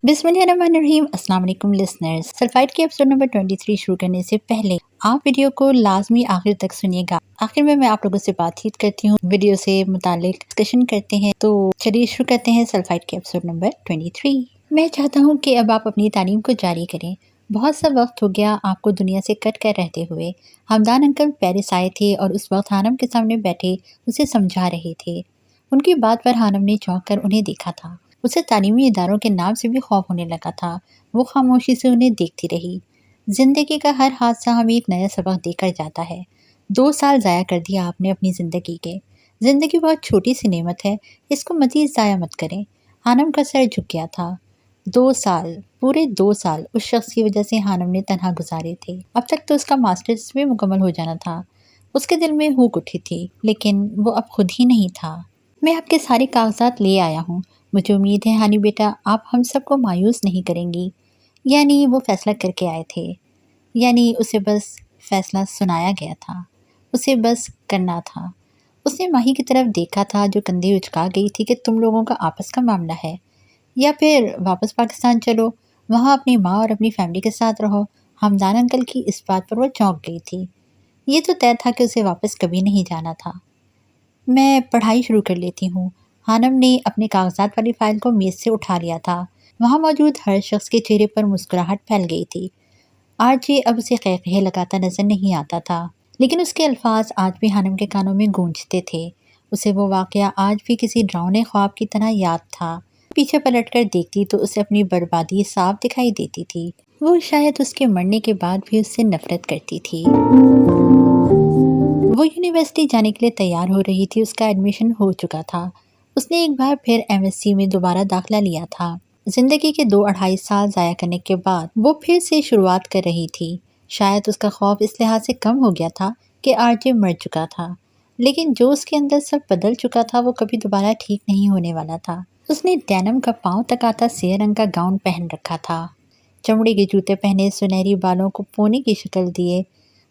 बिस्मिल्लाहिर्रहमानिर्रहीम। अस्सलाम वालेकुम लिसनर्स। सल्फाइड के एपिसोड नंबर 23 शुरू करने से पहले आप वीडियो को लाजमी आखिर तक सुनिएगा। आखिर में मैं आप लोगों से बातचीत करती हूँ, वीडियो से मुतालिक डिस्कशन करते हैं। तो चलिए शुरू करते हैं सल्फाइड के एपिसोड नंबर 23। मैं चाहता हूँ कि अब आप अपनी तालीम को जारी करें। बहुत सा वक्त हो गया आपको दुनिया से कट कर रहते हुए। हमदान अंकल पेरिस आए थे और उस वक्त हानम के सामने बैठे उसे समझा रहे थे। उनकी बात पर हानम ने चौंक कर उन्हें देखा था। उसे तालीमी इदारों के नाम से भी खौफ होने लगा था। वो खामोशी से उन्हें देखती रही। जिंदगी का हर हादसा हमें एक नया सबक देकर जाता है। 2 साल ज़ाया कर दिया आपने अपनी ज़िंदगी के। ज़िंदगी बहुत छोटी सी नेमत है, इसको मज़ीद ज़ाया मत करें। हानम का सर झुक गया था। 2 साल, पूरे 2 साल उस शख्स की वजह से हानम ने तन्हा गुजारे थे। अब तक तो उसका मास्टर्स भी मुकम्मल हो जाना था। उसके दिल में हुक उठी थी, लेकिन वो अब खुद ही नहीं था। मैं आपके सारे कागजात ले आया हूँ। मुझे उम्मीद है हानी बेटा आप हम सबको मायूस नहीं करेंगी। यानी वो फैसला करके आए थे। यानी उसे बस फैसला सुनाया गया था। उसे बस करना था। उसने माही की तरफ देखा था जो कंधे उचका गई थी कि तुम लोगों का आपस का मामला है, या फिर वापस पाकिस्तान चलो, वहाँ अपनी माँ और अपनी फैमिली के साथ रहो। हमदान अंकल की इस बात पर वो चौंक गई थी। ये तो तय था कि उसे वापस कभी नहीं जाना था। मैं पढ़ाई शुरू कर लेती हूँ। हानम ने अपने कागजात वाली फाइल को मेज़ से उठा लिया था। वहाँ मौजूद हर शख्स के चेहरे पर मुस्कुराहट फैल गई थी। आरजे अब उसे क़हक़हे लगाता नजर नहीं आता था, लेकिन उसके अल्फाज आज भी हानम के कानों में गूंजते थे। उसे वो वाक़या आज भी किसी डरावने ख्वाब की तरह याद था। पीछे पलटकर देखती तो उसे अपनी बर्बादी साफ दिखाई देती थी। वो शायद उसके मरने के बाद भी उससे नफरत करती थी। वो यूनिवर्सिटी जाने के लिए तैयार हो रही थी। उसका एडमिशन हो चुका था। उसने एक बार फिर एमएससी में दोबारा दाखिला लिया था। जिंदगी के 2 अढ़ाई साल ज़ाया करने के बाद वो फिर से शुरुआत कर रही थी। शायद उसका खौफ इस लिहाज से कम हो गया था कि आरजे मर चुका था, लेकिन जो उसके अंदर सब बदल चुका था वो कभी दोबारा ठीक नहीं होने वाला था। उसने डेनिम का पाँव तक आता सेर रंग का गाउन पहन रखा था, चमड़े के जूते पहने, सुनहरी बालों को पोनी की शक्ल दिए।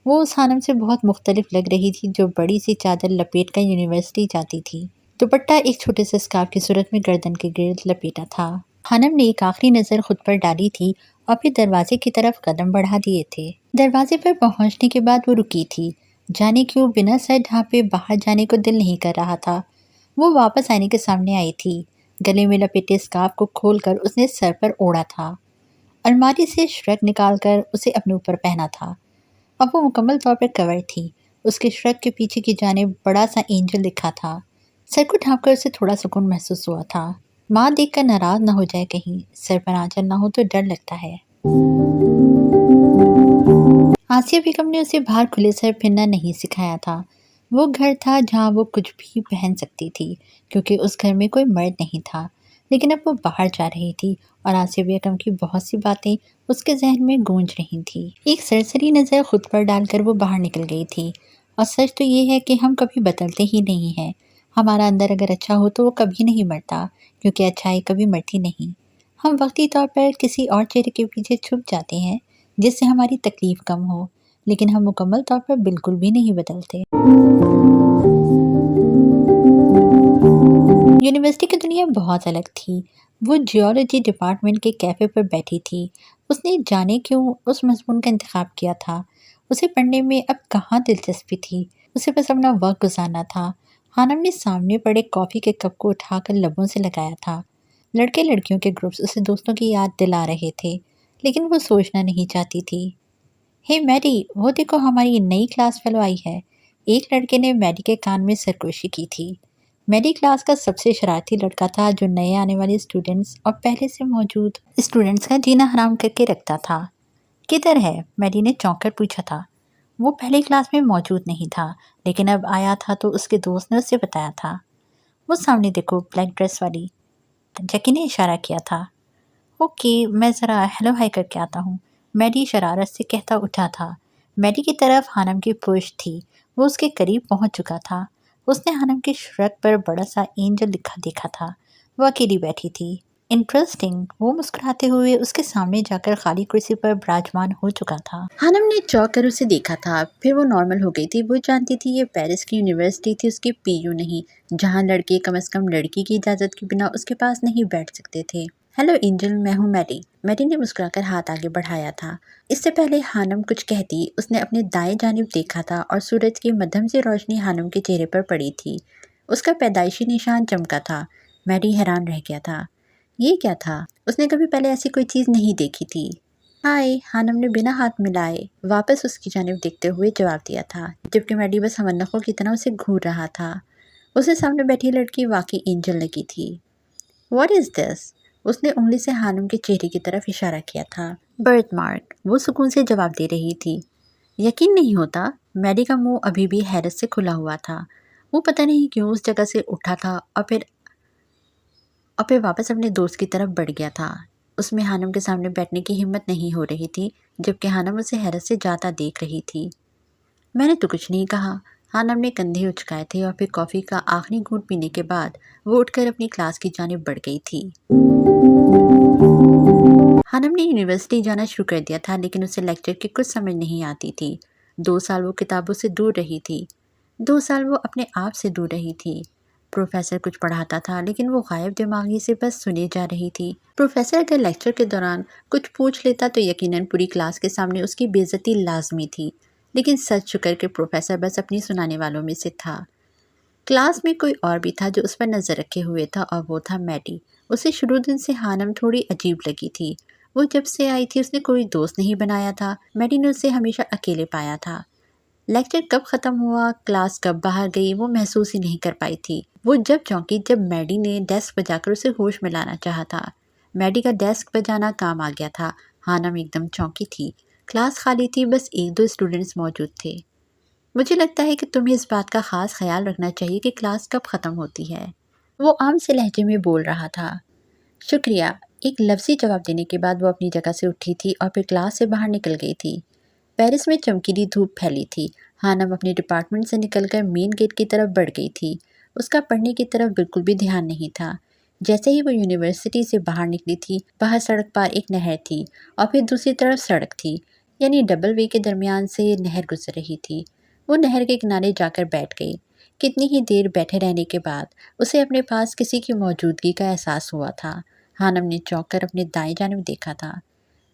वो उस हानम से बहुत मुख्तलिफ लग रही थी जो बड़ी सी चादर लपेट कर यूनिवर्सिटी जाती थी। दुपट्टा एक छोटे से स्कार्फ की सूरत में गर्दन के गिर्द लपेटा था। हानम ने एक आखिरी नज़र खुद पर डाली थी और फिर दरवाजे की तरफ कदम बढ़ा दिए थे। दरवाजे पर पहुंचने के बाद वो रुकी थी। जाने क्यों बिना सर ढांपे बाहर जाने को दिल नहीं कर रहा था। वो वापस आईने के सामने आई थी। गले में लपेटे स्कार्फ को खोलकर उसने सर पर ओढ़ा था। अलमारी से श्रग निकालकर उसे अपने ऊपर पहना था। अब वो मुकम्मल तौर पर कवर थी। उसके श्रग के पीछे की जानिब बड़ा सा एंजल दिखा था। सर को ढांपकर उसे थोड़ा सुकून महसूस हुआ था। माँ देखकर नाराज ना हो जाए कहीं, सर पर आंचल ना हो तो डर लगता है। आसिया बेगम ने उसे बाहर खुले सर फिरना नहीं सिखाया था। वो घर था जहाँ वो कुछ भी पहन सकती थी, क्योंकि उस घर में कोई मर्द नहीं था। लेकिन अब वो बाहर जा रही थी और आसिया बेगम की बहुत सी बातें उसके जहन में गूंज रही थी। एक सरसरी नज़र खुद पर डालकर वो बाहर निकल गई थी। और सच तो ये है कि हम कभी बदलते ही नहीं हैं। हमारा अंदर अगर अच्छा हो तो वो कभी नहीं मरता, क्योंकि अच्छाई कभी मरती नहीं। हम वक्ती तौर पर किसी और चेहरे के पीछे छुप जाते हैं जिससे हमारी तकलीफ कम हो, लेकिन हम मुकम्मल तौर पर बिल्कुल भी नहीं बदलते। यूनिवर्सिटी की दुनिया बहुत अलग थी। वो जियोलॉजी डिपार्टमेंट के कैफ़े पर बैठी थी। उसने जाने क्यों उस मज़मून का इंतखाब किया था। उसे पढ़ने में अब कहाँ दिलचस्पी थी। उसे बस अपना वक्त गुजारना था। हानम ने सामने पड़े कॉफ़ी के कप को उठाकर लबों से लगाया था। लड़के लड़कियों के ग्रुप्स उसे दोस्तों की याद दिला रहे थे, लेकिन वो सोचना नहीं चाहती थी। हे मैडी, वो देखो हमारी नई क्लास फेलो आई है। एक लड़के ने मैडी के कान में सरगोशी की थी। मैडी क्लास का सबसे शरारती लड़का था जो नए आने वाले स्टूडेंट्स और पहले से मौजूद स्टूडेंट्स का जीना हराम करके रखता था। किधर है? मैडी ने चौंक कर पूछा था। वो पहली क्लास में मौजूद नहीं था, लेकिन अब आया था तो उसके दोस्त ने उसे बताया था। वो सामने देखो, ब्लैक ड्रेस वाली। जैकी ने इशारा किया था। ओके, मैं ज़रा हेलो हाय करके आता हूँ, मैडी शरारत से कहता उठा था। मैडी की तरफ हानम की पुश थी। वो उसके करीब पहुँच चुका था। उसने हानम के श्रग पर बड़ा सा एंजल लिखा देखा था। वो अकेली बैठी थी। इंटरेस्टिंग, वो मुस्कुराते हुए उसके सामने जाकर खाली कुर्सी पर विराजमान हो चुका था। हानम ने चौंक कर उसे देखा था, फिर वो नॉर्मल हो गई थी। वो जानती थी ये पेरिस की यूनिवर्सिटी थी, उसकी पीयू नहीं, जहाँ लड़के कम से कम लड़की की इजाज़त के बिना उसके पास नहीं बैठ सकते थे। हेलो एंजल, मैं हूँ मैडी। मैडी ने मुस्कुराकर हाथ आगे बढ़ाया था। इससे पहले हानम कुछ कहती, उसने अपने दाएं जानिब देखा था और सूरज की मध्यम सी रोशनी हानम के चेहरे पर पड़ी थी। उसका पैदाइशी निशान चमका था। मैडी हैरान रह गया था। ये क्या था? उसने कभी पहले ऐसी कोई चीज़ नहीं देखी थी। हाय, हानम ने बिना हाथ मिलाए वापस उसकी जानिब देखते हुए जवाब दिया था, जबकि मैडी बस समंदखों की तरह उसे घूर रहा था। उसे सामने बैठी लड़की वाकई एंजल लगी थी। What is this? उसने उंगली से हानम के चेहरे की तरफ इशारा किया था। बर्थ मार्क, वो सुकून से जवाब दे रही थी। यकीन नहीं होता। मैडी का मुंह अभी भी हैरत से खुला हुआ था। वो पता नहीं क्यों उस जगह से उठा था और फिर वापस अपने दोस्त की तरफ बढ़ गया था। उसमें हानम के सामने बैठने की हिम्मत नहीं हो रही थी, जबकि हानम उसे हैरत से जाता देख रही थी। मैंने तो कुछ नहीं कहा। हानम ने कंधे उचकाए थे और फिर कॉफ़ी का आखिरी घूंट पीने के बाद वो उठकर अपनी क्लास की जानिब बढ़ गई थी। हानम ने यूनिवर्सिटी जाना शुरू कर दिया था, लेकिन उसे लेक्चर की कुछ समझ नहीं आती थी। 2 साल वो किताबों से दूर रही थी। 2 साल वो अपने आप से दूर रही थी। प्रोफेसर कुछ पढ़ाता था, लेकिन वो गायब दिमागी से बस सुने जा रही थी। प्रोफेसर अगर लेक्चर के दौरान कुछ पूछ लेता तो यकीनन पूरी क्लास के सामने उसकी बेइज्जती लाजमी थी, लेकिन सच शुक्र के प्रोफेसर बस अपनी सुनाने वालों में से था। क्लास में कोई और भी था जो उस पर नज़र रखे हुए था, और वो था मैडी। उसे शुरू दिन से हानम थोड़ी अजीब लगी थी। वो जब से आई थी उसने कोई दोस्त नहीं बनाया था। मैडी ने उसे हमेशा अकेले पाया था। लेक्चर कब ख़त्म हुआ, क्लास कब बाहर गई, वो महसूस ही नहीं कर पाई थी। वो जब चौंकी जब मैडी ने डेस्क बजाकर उसे होश में लाना चाहा था। मैडी का डेस्क बजाना काम आ गया था। हानम एकदम चौंकी थी। क्लास खाली थी, बस 1-2 स्टूडेंट्स मौजूद थे। मुझे लगता है कि तुम्हें इस बात का ख़ास ख्याल रखना चाहिए कि क्लास कब ख़त्म होती है। वो आम से लहजे में बोल रहा था। शुक्रिया। एक लफ्ज़ी जवाब देने के बाद वो अपनी जगह से उठी थी और फिर क्लास से बाहर निकल गई थी। पेरिस में चमकीली धूप फैली थी। हानम अपने डिपार्टमेंट से निकलकर मेन गेट की तरफ बढ़ गई थी। उसका पढ़ने की तरफ बिल्कुल भी ध्यान नहीं था। जैसे ही वो यूनिवर्सिटी से बाहर निकली थी, बाहर सड़क पार एक नहर थी और फिर दूसरी तरफ सड़क थी, यानी डबल वे के दरमियान से नहर गुजर रही थी। वो नहर के किनारे जाकर बैठ गई। कितनी ही देर बैठे रहने के बाद उसे अपने पास किसी की मौजूदगी का एहसास हुआ था। हानम ने चौंक कर अपने दाएं जानिब देखा था।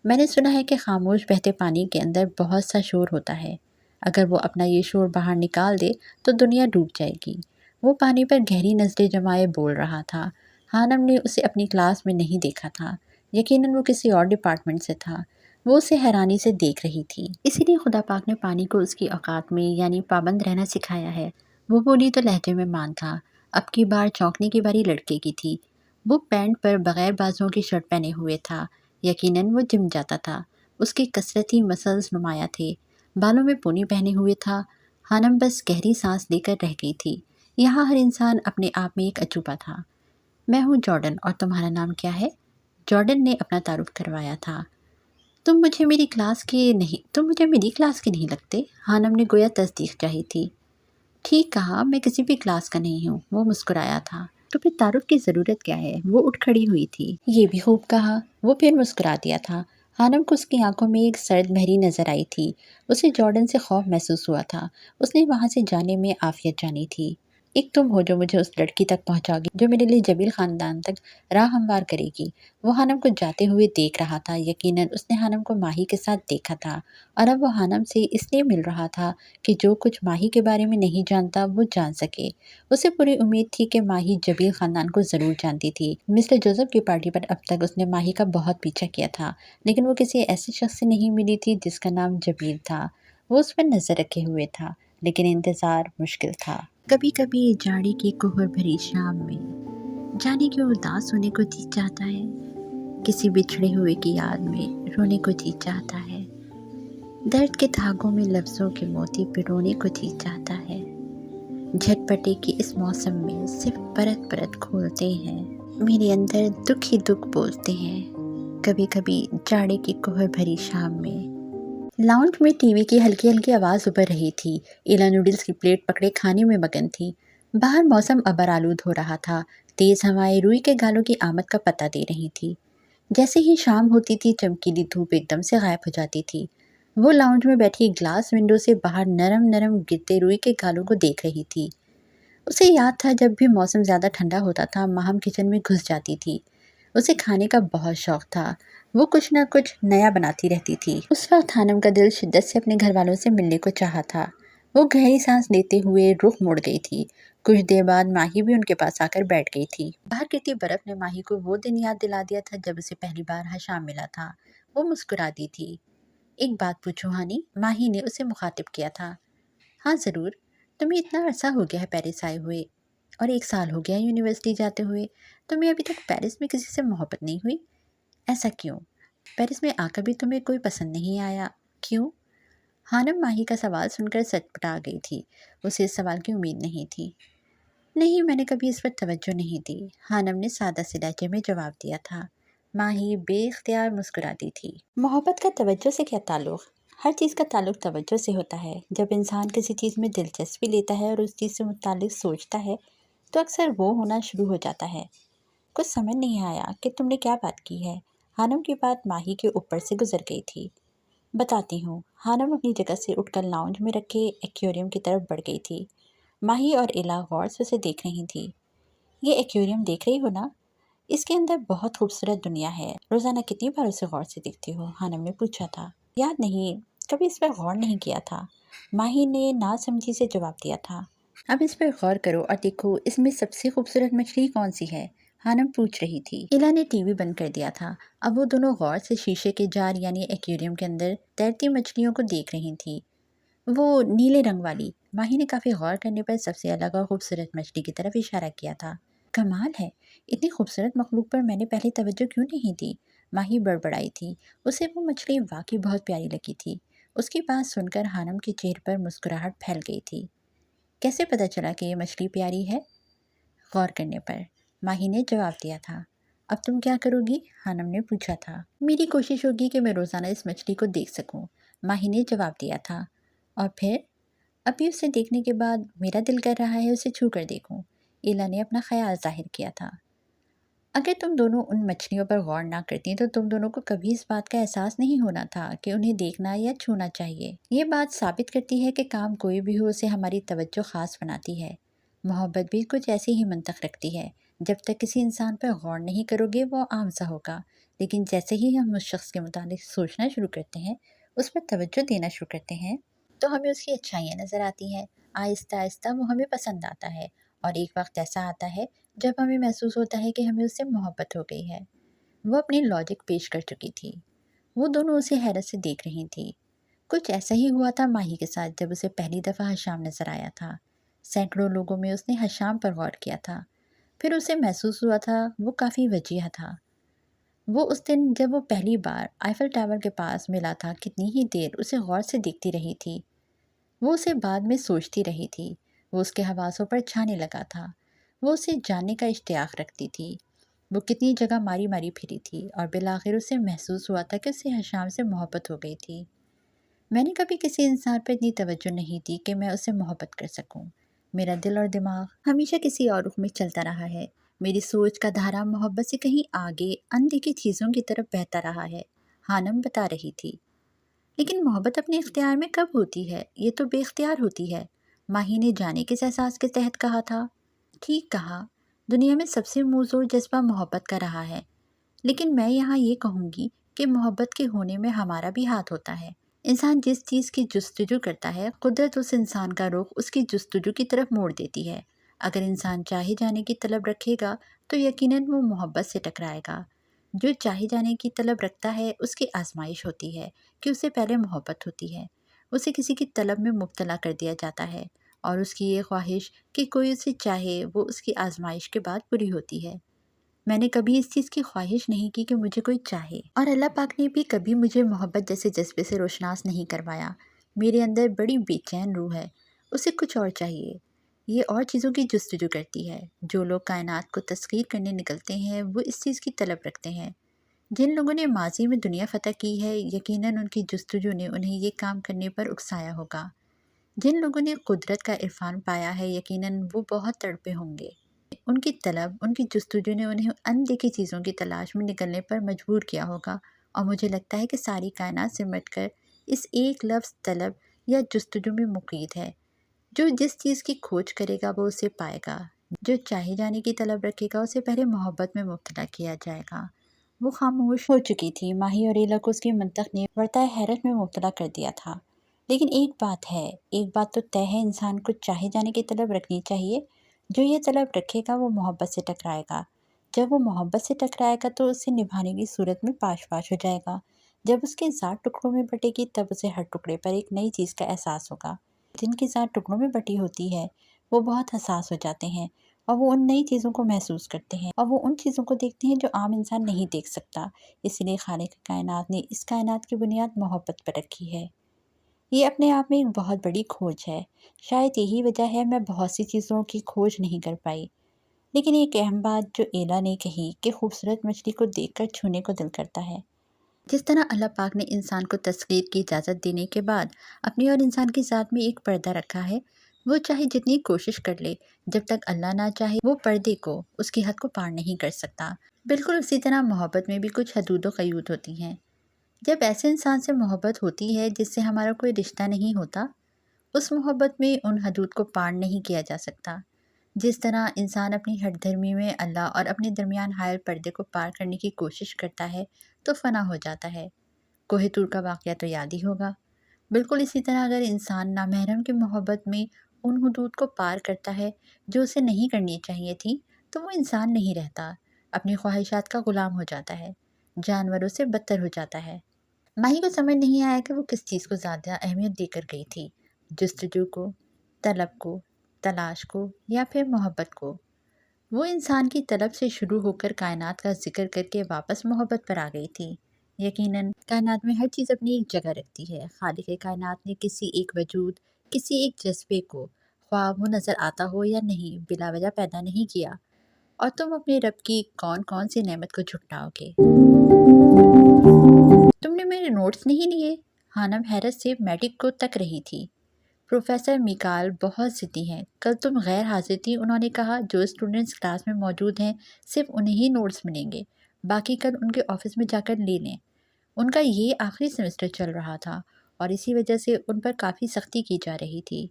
मैंने सुना है कि खामोश बहते पानी के अंदर बहुत सा शोर होता है। अगर वो अपना ये शोर बाहर निकाल दे तो दुनिया डूब जाएगी। वो पानी पर गहरी नज़रें जमाए बोल रहा था। हानम ने उसे अपनी क्लास में नहीं देखा था। यकीनन वो किसी और डिपार्टमेंट से था। वो उसे हैरानी से देख रही थी। इसीलिए खुदा पाक ने पानी को उसकी औकात में यानी पाबंद रहना सिखाया है। वो बोली तो लहजे में मान था। अब की बार चौंकने की बारी लड़के की थी। वो पैंट पर बगैर बाजुओं की शर्ट पहने हुए था। यकीनन वो जिम जाता था। उसके कसरती मसल्स नुमाया थे। बालों में पोनी पहने हुए था। हानम बस गहरी सांस लेकर रह गई थी। यहाँ हर इंसान अपने आप में एक अजूबा था। मैं हूँ जॉर्डन, और तुम्हारा नाम क्या है? जॉर्डन ने अपना तारुफ करवाया था। तुम मुझे मेरी क्लास के नहीं लगते। हानम ने गोया तस्दीक चाही थी। ठीक कहा, मैं किसी भी क्लास का नहीं हूँ। वो मुस्कुराया था। तो फिर तारुफ की ज़रूरत क्या है? वो उठ खड़ी हुई थी। ये भी खूब कहा। वो फिर मुस्कुरा दिया था। हानम को उसकी आंखों में एक सर्द महरी नजर आई थी। उसे जॉर्डन से खौफ महसूस हुआ था। उसने वहाँ से जाने में आफियत जानी थी। एक तुम हो जो मुझे उस लड़की तक पहुँचाओगी जो मेरे लिए जबील ख़ानदान तक राह हमवार करेगी। वो हानम को जाते हुए देख रहा था। यकीनन उसने हानम को माही के साथ देखा था, और अब वो हानम से इसलिए मिल रहा था कि जो कुछ माही के बारे में नहीं जानता वो जान सके। उसे पूरी उम्मीद थी कि माही जबील ख़ानदान को ज़रूर जानती थी। मिस्टर जोसेफ की पार्टी पर अब तक उसने माही का बहुत पीछा किया था, लेकिन वो किसी ऐसे शख्स से नहीं मिली थी जिसका नाम जबील था। वो उस पर नज़र रखे हुए था, लेकिन इंतज़ार मुश्किल था। कभी कभी जाड़े की कोहर भरी शाम में जाने क्यों उदास होने को जी चाहता है। किसी बिछड़े हुए की याद में रोने को जी चाहता है। दर्द के धागों में लफ्ज़ों के मोती पिरोने को जी चाहता है। झटपटे की इस मौसम में सिर्फ परत परत खोलते हैं। मेरे अंदर दुख ही दुख बोलते हैं। कभी कभी जाड़े की कोहर भरी शाम में। लाउंज में टीवी की हल्की हल्की आवाज़ उभर रही थी। इला नूडल्स की प्लेट पकड़े खाने में मगन थी। बाहर मौसम अबर आलूद हो रहा था। तेज़ हवाएं रूई के गालों की आमद का पता दे रही थी। जैसे ही शाम होती थी चमकीली धूप एकदम से गायब हो जाती थी। वो लाउंज में बैठी ग्लास विंडो से बाहर नरम नरम गिरते रुई के गालों को देख रही थी। उसे याद था जब भी मौसम ज़्यादा ठंडा होता था माहम किचन में घुस जाती थी। اسے کھانے کا بہت شوق تھا۔ وہ کچھ نہ کچھ نیا بناتی رہتی تھی۔ اس وقت خانم کا دل شدت سے اپنے گھر والوں سے ملنے کو چاہا تھا۔ وہ گہری سانس لیتے ہوئے رخ موڑ گئی تھی۔ کچھ دیر بعد ماہی بھی ان کے پاس آ کر بیٹھ گئی تھی۔ باہر گرتی برف نے ماہی کو وہ دن یاد دلا دیا تھا جب اسے پہلی بار حشام ملا تھا۔ وہ مسکرا دی تھی۔ ایک بات پوچھوں ہانی؟ ماہی نے اسے مخاطب کیا تھا۔ ہاں ضرور۔ تمہیں اتنا عرصہ ہو گیا ہے پیرس آئے ہوئے اور 1 سال ہو گیا ہے یونیورسٹی جاتے ہوئے، تمہیں ابھی تک پیرس میں کسی سے محبت نہیں ہوئی؟ ایسا کیوں؟ پیرس میں آ کر بھی تمہیں کوئی پسند نہیں آیا؟ کیوں؟ خانم ماہی کا سوال سن کر سٹپٹا گئی تھی۔ اسے اس سوال کی امید نہیں تھی۔ نہیں، میں نے کبھی اس پر توجہ نہیں دی، خانم نے سادہ سے لہجے میں جواب دیا تھا۔ ماہی بے اختیار مسکراتی تھی۔ محبت کا توجہ سے کیا تعلق؟ ہر چیز کا تعلق توجہ سے ہوتا ہے۔ جب انسان کسی چیز میں دلچسپی لیتا ہے اور اس چیز سے متعلق سوچتا ہے تو اکثر وہ ہونا شروع ہو جاتا ہے۔ کچھ سمجھ نہیں آیا کہ تم نے کیا بات کی ہے۔ خانم کی بات ماہی کے اوپر سے گزر گئی تھی۔ بتاتی ہوں۔ خانم اپنی جگہ سے اٹھ کر لاؤنج میں رکھے ایکویریم کی طرف بڑھ گئی تھی۔ ماہی اور ایلا غور سے اسے دیکھ رہی تھی۔ یہ ایکویریم دیکھ رہی ہو نا؟ اس کے اندر بہت خوبصورت دنیا ہے۔ روزانہ کتنی بار اسے غور سے دیکھتی ہو؟ خانم نے پوچھا تھا۔ یاد نہیں، کبھی اس پر غور نہیں کیا تھا، ماہی نے نا سمجھی سے جواب دیا تھا۔ اب اس پر غور کرو اور دیکھو اس میں سب سے خوبصورت مچھلی کون سی ہے؟ خانم پوچھ رہی تھی۔ ایلا نے ٹی وی بند کر دیا تھا۔ اب وہ دونوں غور سے شیشے کے جار یعنی ایکویریم کے اندر تیرتی مچھلیوں کو دیکھ رہی تھی۔ وہ نیلے رنگ والی، ماہی نے کافی غور کرنے پر سب سے الگ اور خوبصورت مچھلی کی طرف اشارہ کیا تھا۔ کمال ہے، اتنی خوبصورت مخلوق پر میں نے پہلے توجہ کیوں نہیں دی؟ ماہی بڑبڑائی تھی۔ اسے وہ مچھلی واقعی بہت پیاری لگی تھی۔ اس کی بات سن کر خانم کے چہرے پر مسکراہٹ پھیل گئی تھی۔ کیسے پتہ چلا کہ یہ مچھلی پیاری ہے؟ غور کرنے پر، ماہی نے جواب دیا تھا۔ اب تم کیا کرو گی؟ خانم نے پوچھا تھا۔ میری کوشش ہوگی کہ میں روزانہ اس مچھلی کو دیکھ سکوں، ماہی نے جواب دیا تھا۔ اور پھر؟ ابھی اسے دیکھنے کے بعد میرا دل کر رہا ہے اسے چھو کر دیکھوں، ایلا نے اپنا خیال ظاہر کیا تھا۔ اگر تم دونوں ان مچھلیوں پر غور نہ کرتی تو تم دونوں کو کبھی اس بات کا احساس نہیں ہونا تھا کہ انہیں دیکھنا یا چھونا چاہیے۔ یہ بات ثابت کرتی ہے کہ کام کوئی بھی ہو اسے ہماری توجہ خاص بناتی ہے۔ محبت بھی کچھ ایسی ہی منطق رکھتی ہے۔ جب تک کسی انسان پر غور نہیں کرو گے وہ عام سا ہوگا، لیکن جیسے ہی ہم اس شخص کے متعلق سوچنا شروع کرتے ہیں، اس پر توجہ دینا شروع کرتے ہیں تو ہمیں اس کی اچھائیاں نظر آتی ہیں۔ آہستہ آہستہ وہ ہمیں پسند آتا ہے اور ایک وقت ایسا آتا ہے جب ہمیں محسوس ہوتا ہے کہ ہمیں اس سے محبت ہو گئی ہے۔ وہ اپنی لاجک پیش کر چکی تھی۔ وہ دونوں اسے حیرت سے دیکھ رہی تھی۔ کچھ ایسا ہی ہوا تھا ماہی کے ساتھ جب اسے پہلی دفعہ حشام نظر آیا تھا۔ سینکڑوں لوگوں میں اس نے حشام پر غور کیا تھا، پھر اسے محسوس ہوا تھا وہ کافی وجیح تھا۔ وہ اس دن جب وہ پہلی بار آئیفل ٹاور کے پاس ملا تھا کتنی ہی دیر اسے غور سے دیکھتی رہی تھی۔ وہ اسے بعد میں سوچتی رہی تھی۔ وہ اس کے حواسوں پر چھانے لگا تھا۔ وہ اسے جاننے کا اشتیاق رکھتی تھی۔ وہ کتنی جگہ ماری ماری پھری تھی اور بالآخر اسے محسوس ہوا تھا کہ اسے حشام سے محبت ہو گئی تھی۔ میں نے کبھی کسی انسان پر اتنی توجہ نہیں دی کہ میں اسے محبت کر سکوں۔ میرا دل اور دماغ ہمیشہ کسی اور رخ میں چلتا رہا ہے۔ میری سوچ کا دھارا محبت سے کہیں آگے اندیکھی چیزوں کی طرف بہتا رہا ہے، خانم بتا رہی تھی۔ لیکن محبت اپنے اختیار میں کب ہوتی ہے؟ یہ تو بے اختیار ہوتی ہے، ماہی نے جانے کس احساس کے تحت کہا تھا۔ ٹھیک کہا، دنیا میں سب سے موزوں جذبہ محبت کا رہا ہے، لیکن میں یہاں یہ کہوں گی کہ محبت کے ہونے میں ہمارا بھی ہاتھ ہوتا ہے۔ انسان جس چیز کی جستجو کرتا ہے قدرت اس انسان کا رخ اس کی جستجو کی طرف موڑ دیتی ہے۔ اگر انسان چاہے جانے کی طلب رکھے گا تو یقیناً وہ محبت سے ٹکرائے گا۔ جو چاہے جانے کی طلب رکھتا ہے اس کی آزمائش ہوتی ہے کہ اسے پہلے محبت ہوتی ہے۔ اسے کسی کی طلب میں مبتلا کر دیا جاتا ہے اور اس کی یہ خواہش کہ کوئی اسے چاہے وہ اس کی آزمائش کے بعد پوری ہوتی ہے۔ میں نے کبھی اس چیز کی خواہش نہیں کی کہ مجھے کوئی چاہے، اور اللہ پاک نے بھی کبھی مجھے محبت جیسے جذبے سے روشناس نہیں کروایا۔ میرے اندر بڑی بے چین روح ہے، اسے کچھ اور چاہیے، یہ اور چیزوں کی جستجو کرتی ہے۔ جو لوگ کائنات کو تسخیر کرنے نکلتے ہیں وہ اس چیز کی طلب رکھتے ہیں۔ جن لوگوں نے ماضی میں دنیا فتح کی ہے یقیناً ان کی جستجو نے انہیں یہ کام کرنے پر اکسایا ہوگا۔ جن لوگوں نے قدرت کا عرفان پایا ہے یقیناً وہ بہت تڑپے ہوں گے۔ ان کی طلب، ان کی جستجو نے انہیں اندیکھی چیزوں کی تلاش میں نکلنے پر مجبور کیا ہوگا، اور مجھے لگتا ہے کہ ساری کائنات سمٹ کر اس ایک لفظ طلب یا جستجو میں مقید ہے۔ جو جس چیز کی کھوج کرے گا وہ اسے پائے گا۔ جو چاہے جانے کی طلب رکھے گا اسے پہلے محبت میں مبتلا کیا جائے گا۔ وہ خاموش ہو چکی تھی۔ ماہی اور ایلا کو اس کی منطق نے ورطۂ حیرت میں مبتلا کر دیا تھا۔ لیکن ایک بات تو طے ہے، انسان کو چاہے جانے کی طلب رکھنی چاہیے۔ جو یہ طلب رکھے گا وہ محبت سے ٹکرائے گا۔ جب وہ محبت سے ٹکرائے گا تو اسے نبھانے کی صورت میں پاش پاش ہو جائے گا۔ جب اس کی ذات ٹکڑوں میں بٹے گی تب اسے ہر ٹکڑے پر ایک نئی چیز کا احساس ہوگا۔ جن کی ذات ٹکڑوں میں بٹی ہوتی ہے وہ بہت حساس ہو جاتے ہیں اور وہ ان نئی چیزوں کو محسوس کرتے ہیں اور وہ ان چیزوں کو دیکھتے ہیں جو عام انسان نہیں دیکھ سکتا۔ اس لیے خالق کائنات نے اس کائنات کی بنیاد محبت پر رکھی ہے۔ یہ اپنے آپ میں ایک بہت بڑی کھوج ہے۔ شاید یہی وجہ ہے میں بہت سی چیزوں کی کھوج نہیں کر پائی۔ لیکن ایک اہم بات جو ایلا نے کہی کہ خوبصورت مچھلی کو دیکھ کر چھونے کو دل کرتا ہے۔ جس طرح اللہ پاک نے انسان کو تصغیر کی اجازت دینے کے بعد اپنی اور انسان کی ذات میں ایک پردہ رکھا ہے، وہ چاہے جتنی کوشش کر لے، جب تک اللہ نہ چاہے وہ پردے کو، اس کی حد کو پار نہیں کر سکتا۔ بالکل اسی طرح محبت میں بھی کچھ حدود و قیود ہوتی ہیں۔ جب ایسے انسان سے محبت ہوتی ہے جس سے ہمارا کوئی رشتہ نہیں ہوتا، اس محبت میں ان حدود کو پار نہیں کیا جا سکتا۔ جس طرح انسان اپنی ہٹ دھرمی میں اللہ اور اپنے درمیان حائل پردے کو پار کرنے کی کوشش کرتا ہے تو فنا ہو جاتا ہے۔ کوہ طور کا واقعہ تو یاد ہی ہوگا۔ بالکل اسی طرح اگر انسان نامحرم کی محبت میں ان حدود کو پار کرتا ہے جو اسے نہیں کرنی چاہیے تھی تو وہ انسان نہیں رہتا، اپنی خواہشات کا غلام ہو جاتا ہے، جانوروں سے بدتر ہو جاتا ہے۔ ماہی کو سمجھ نہیں آیا کہ وہ کس چیز کو زیادہ اہمیت دے کر گئی تھی، جستجو کو، طلب کو، تلاش کو یا پھر محبت کو۔ وہ انسان کی طلب سے شروع ہو کر کائنات کا ذکر کر کے واپس محبت پر آ گئی تھی۔ یقیناً کائنات میں ہر چیز اپنی ایک جگہ رکھتی ہے۔ خالق کائنات نے کسی ایک وجود، کسی ایک جذبے کو، خواہ وہ نظر آتا ہو یا نہیں، بلا وجہ پیدا نہیں کیا، اور تم اپنے رب کی کون کون سی نعمت کو جھٹلاؤ گے۔ تم نے میرے نوٹس نہیں لیے؟ ہانم حیرت سے میٹک کو تک رہی تھی۔ پروفیسر میکال بہت ضدی ہیں۔ کل تم غیر حاضر تھی، انہوں نے کہا جو اسٹوڈنٹس کلاس میں موجود ہیں صرف انہیں ہی نوٹس ملیں گے، باقی کل ان کے آفس میں جا کر لے لیں۔ ان کا یہ آخری سیمسٹر چل رہا تھا اور اسی وجہ سے ان پر کافی سختی کی جا رہی تھی۔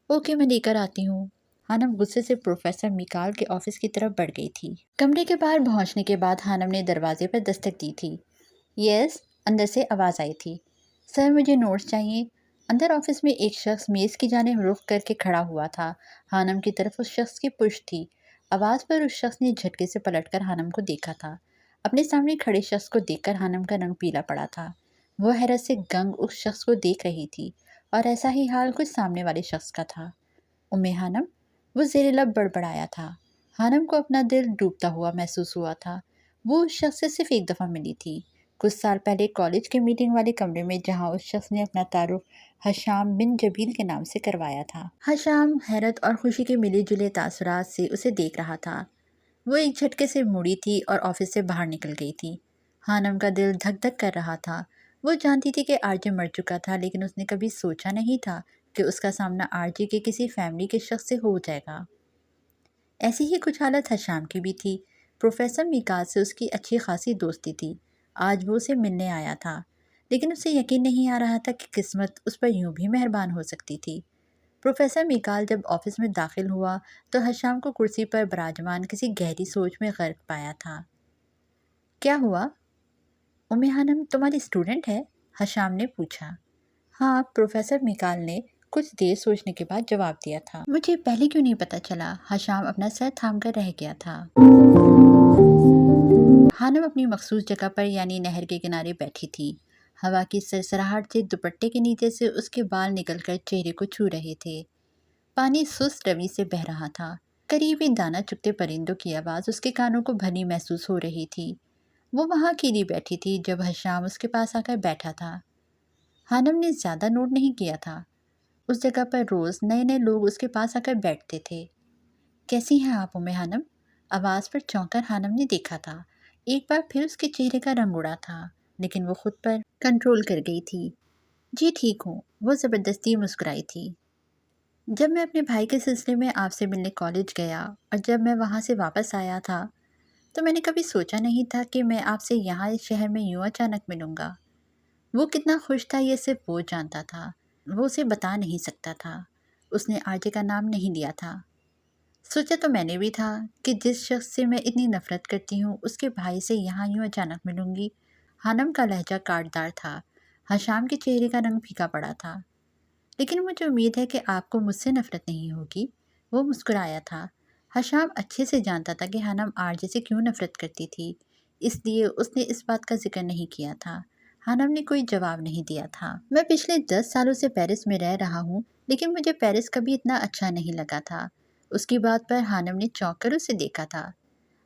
اوکے، میں لے کر آتی ہوں۔ ہانم غصے سے پروفیسر میکال کے آفس کی طرف بڑھ گئی تھی۔ کمرے کے باہر پہنچنے کے بعد ہانم نے دروازے پر دستک دی تھی۔ یس، اندر سے آواز آئی تھی۔ سر، مجھے نوٹس چاہیے۔ اندر آفس میں ایک شخص میز کی جانب رخ کر کے کھڑا ہوا تھا۔ ہانم کی طرف اس شخص کی پشت تھی۔ آواز پر اس شخص نے جھٹکے سے پلٹ کر ہانم کو دیکھا تھا۔ اپنے سامنے کھڑے شخص کو دیکھ کر ہانم کا رنگ پیلا پڑا تھا۔ وہ حیرت سے گنگ اس شخص کو دیکھ رہی تھی اور ایسا ہی حال کچھ سامنے والے شخص کا تھا۔ ہانم، وہ زیر لب بڑبڑایا تھا۔ ہانم کو اپنا دل ڈوبتا ہوا محسوس ہوا تھا۔ وہ اس شخص سے صرف ایک دفعہ ملی تھی، کچھ سال پہلے کالج کے میٹنگ والے کمرے میں، جہاں اس شخص نے اپنا تعارف ہشام بن جبیل کے نام سے کروایا تھا۔ ہشام حیرت اور خوشی کے ملے جلے تاثرات سے اسے دیکھ رہا تھا۔ وہ ایک جھٹکے سے مڑی تھی اور آفس سے باہر نکل گئی تھی۔ ہانم کا دل دھک دھک کر رہا تھا۔ وہ جانتی تھی کہ آرجے مر چکا تھا، لیکن اس نے کبھی سوچا نہیں تھا کہ اس کا سامنا آرجے کے کسی فیملی کے شخص سے ہو جائے گا۔ ایسی ہی کچھ حالت ہشام کی بھی تھی۔ پروفیسر میکال سے اس کی اچھی خاصی دوستی تھی۔ آج وہ اسے ملنے آیا تھا، لیکن اسے یقین نہیں آ رہا تھا کہ قسمت اس پر یوں بھی مہربان ہو سکتی تھی۔ پروفیسر میکال جب آفس میں داخل ہوا تو ہشام کو کرسی پر براجمان کسی گہری سوچ میں غرق پایا تھا۔ کیا ہوا؟ ہانم تمہاری اسٹوڈنٹ ہے؟ ہشام نے پوچھا۔ ہاں، پروفیسر میکال نے کچھ دیر سوچنے کے بعد جواب دیا تھا۔ مجھے پہلے کیوں نہیں پتا چلا؟ ہشام اپنا سر تھام کر رہ گیا تھا۔ ہانم اپنی مخصوص جگہ پر یعنی نہر کے کنارے بیٹھی تھی۔ ہوا کی سرسراہٹ سے دوپٹے کے نیچے سے اس کے بال نکل کر چہرے کو چھو رہے تھے۔ پانی سست روی سے بہہ رہا تھا۔ قریب ہی دانہ چگتے پرندوں کی آواز اس کے کانوں کو بھری محسوس ہو رہی تھی۔ وہ وہاں اکیلی بیٹھی تھی جب ہشام اس کے پاس آ کر بیٹھا تھا۔ ہانم نے زیادہ نوٹ نہیں کیا تھا۔ اس جگہ پر روز نئے نئے لوگ اس کے پاس آ کر بیٹھتے تھے۔ کیسی ہیں آپ ہانم؟ آواز پر چونک کر ہانم نے دیکھا تھا۔ ایک بار پھر اس کے چہرے کا رنگ اڑا تھا، لیکن وہ خود پر کنٹرول کر گئی تھی۔ جی ٹھیک ہوں، وہ زبردستی مسکرائی تھی۔ جب میں اپنے بھائی کے سلسلے میں آپ سے ملنے کالج گیا اور جب میں وہاں سے واپس آیا تھا تو میں نے کبھی سوچا نہیں تھا کہ میں آپ سے یہاں اس شہر میں یوں اچانک ملوں گا۔ وہ کتنا خوش تھا یہ صرف وہ جانتا تھا۔ وہ اسے بتا نہیں سکتا تھا۔ اس نے آرجے کا نام نہیں لیا تھا۔ सोचा तो मैंने भी था कि जिस शख्स से मैं इतनी नफरत करती हूँ उसके भाई से यहाँ यूँ अचानक मिलूंगी। हानम का लहजा काटदार था। हशाम के चेहरे का रंग फीका पड़ा था। लेकिन मुझे उम्मीद है कि आपको मुझसे नफरत नहीं होगी। वो मुस्कुराया था। हशाम अच्छे से जानता था कि हानम आरजे से क्यों नफरत करती थी, इसलिए उसने इस बात का जिक्र नहीं किया था। हानम ने कोई जवाब नहीं दिया था। मैं पिछले 10 सालों से पेरिस में रह रहा हूँ, लेकिन मुझे पेरिस कभी इतना अच्छा नहीं लगा था। उसकी बात पर हानम ने चौंक कर उसे देखा था।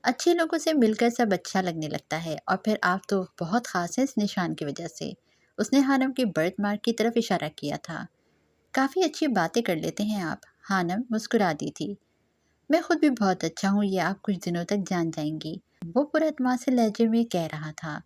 अच्छे लोगों से मिलकर सब अच्छा लगने लगता है, और फिर आप तो बहुत ख़ास हैं इस निशान की वजह से। उसने हानम के बर्थ मार्क की तरफ इशारा किया था। काफ़ी अच्छी बातें कर लेते हैं आप। हानम मुस्कुरा दी थी। मैं खुद भी बहुत अच्छा हूँ, ये आप कुछ दिनों तक जान जाएंगी, वो पुरहतमा से लहजे में कह रहा था।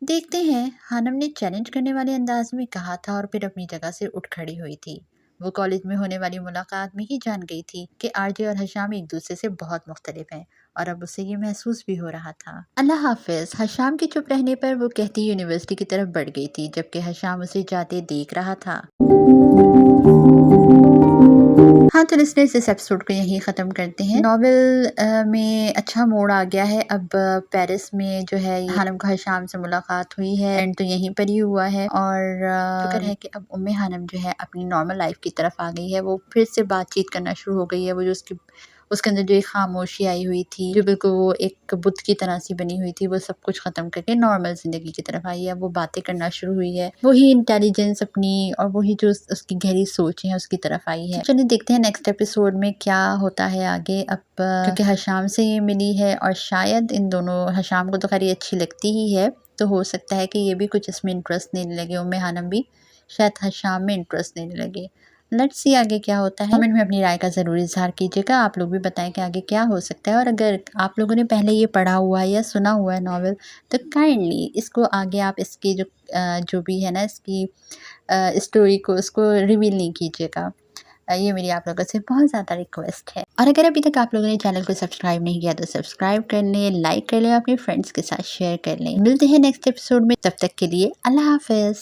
देखते हैं, हानम ने चैलेंज करने वाले अंदाज में कहा था और फिर अपनी जगह से उठ खड़ी हुई थी। वो कॉलेज में होने वाली मुलाकात में ही जान गई थी कि आरजे और हशाम एक दूसरे से बहुत मुख्तलिफ हैं, और अब उसे ये महसूस भी हो रहा था। अल्लाह हाफिज। हशाम के चुप रहने पर वो कहती यूनिवर्सिटी की तरफ बढ़ गई थी, जबकि हशाम उसे जाते देख रहा था। हाँ, तो लिसनर्स इस एपिसोड को यहीं ख़त्म करते हैं। नॉवेल में अच्छा मोड़ आ गया है। अब पेरिस में जो है हानम का हशाम से मुलाकात हुई है, एंड तो यहीं पर ही हुआ है, और शुक्र है कि अब उम्मे हानम जो है अपनी नॉर्मल लाइफ की तरफ आ गई है। वो फिर से बातचीत करना शुरू हो गई है। वो जो उसके अंदर जो एक खामोशी आई हुई थी, जो बिल्कुल वो एक बुत की तरह सी बनी हुई थी, वो सब कुछ ख़त्म करके नॉर्मल ज़िंदगी की तरफ आई है। वो बातें करना शुरू हुई है। वही इंटेलिजेंस अपनी और वही जो उसकी गहरी सोच है उसकी तरफ आई है। चलिए देखते हैं नेक्स्ट एपिसोड में क्या होता है आगे। अब क्योंकि हशाम से ये मिली है, और शायद इन दोनों, हशाम को तो खैर ये अच्छी लगती ही है, तो हो सकता है कि ये भी कुछ इसमें इंटरेस्ट लेने लगे। उम्मे हानम भी शायद हशाम में इंटरेस्ट लेने लगे। लेट्स सी आगे क्या होता है। कमेंट में अपनी राय का ज़रूर इजहार कीजिएगा। आप लोग भी बताएं कि आगे क्या हो सकता है, और अगर आप लोगों ने पहले ये पढ़ा हुआ है या सुना हुआ है नॉवेल, तो काइंडली इसको आगे आप इसकी जो भी है ना इसकी स्टोरी को उसको रिवील नहीं कीजिएगा। ये मेरी आप लोगों से बहुत ज़्यादा रिक्वेस्ट है। और अगर अभी तक आप लोगों ने चैनल को सब्सक्राइब नहीं किया तो सब्सक्राइब कर लें, लाइक कर लें, अपने फ्रेंड्स के साथ शेयर कर लें। मिलते हैं नेक्स्ट एपिसोड में, तब तक के लिए अल्लाह हाफिज़।